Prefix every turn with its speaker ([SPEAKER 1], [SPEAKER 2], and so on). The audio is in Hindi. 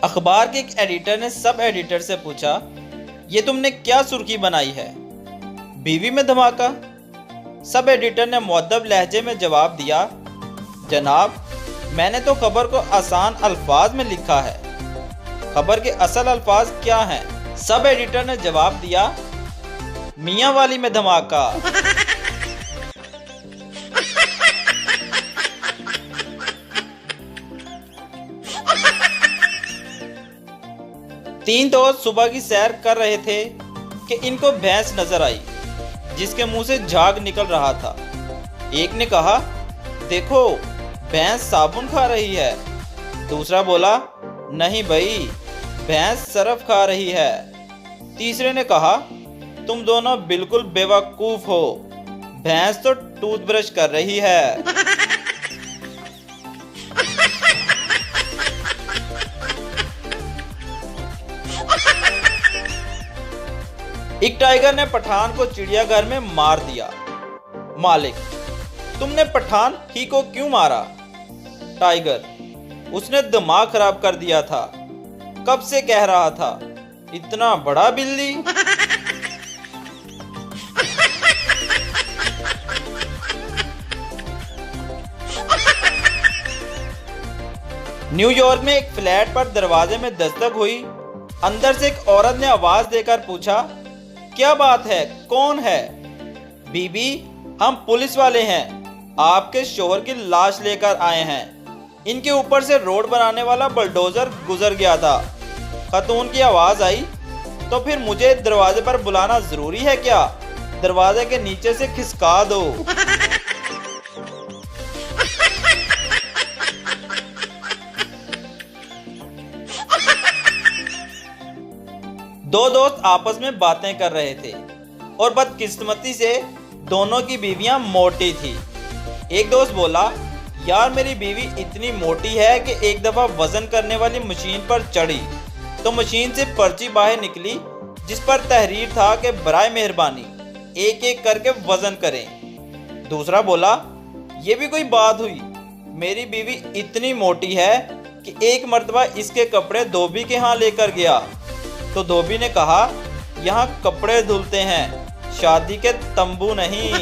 [SPEAKER 1] अखबार के एक एडिटर ने सब एडिटर से पूछा, ये तुमने क्या सुर्खी बनाई है? बीवी में धमाका। सब एडिटर ने मुअद्दब लहजे में जवाब दिया, जनाब मैंने तो खबर को आसान अल्फाज में लिखा है। खबर के असल अल्फाज क्या हैं? सब एडिटर ने जवाब दिया, मियां वाली में धमाका। तीन दोस्त सुबह की सैर कर रहे थे कि इनको भैंस नजर आई जिसके मुंह से झाग निकल रहा था। एक ने कहा, देखो भैंस साबुन खा रही है। दूसरा बोला, नहीं भाई भैंस सरफ खा रही है। तीसरे ने कहा, तुम दोनों बिल्कुल बेवकूफ हो, भैंस तो टूथब्रश कर रही है। एक टाइगर ने पठान को चिड़ियाघर में मार दिया। मालिक, तुमने पठान ही को क्यों मारा? टाइगर, उसने दिमाग खराब कर दिया था, कब से कह रहा था, इतना बड़ा बिल्ली। न्यूयॉर्क में एक फ्लैट पर दरवाजे में दस्तक हुई। अंदर से एक औरत ने आवाज देकर पूछा, क्या बात है, कौन है? बीबी, हम पुलिस वाले हैं, आपके शोहर की लाश लेकर आए हैं। इनके ऊपर से रोड बनाने वाला बुलडोजर गुजर गया था। खातून की आवाज आई, तो फिर मुझे दरवाजे पर बुलाना जरूरी है क्या? दरवाजे के नीचे से खिसका दो। दो दोस्त आपस में बातें कर रहे थे और बदकिस्मती से दोनों की बीवियां मोटी थी। एक दोस्त बोला, यार मेरी बीवी इतनी मोटी है कि एक दफा वजन करने वाली मशीन पर चढ़ी तो मशीन से पर्ची बाहर निकली जिस पर तहरीर था कि बराए मेहरबानी एक एक करके वजन करें। दूसरा बोला, ये भी कोई बात हुई, मेरी बीवी इतनी मोटी है कि एक मर्तबा इसके कपड़े धोबी के यहाँ लेकर गया तो धोबी ने कहा, यहाँ कपड़े धुलते हैं, शादी के तंबू नहीं।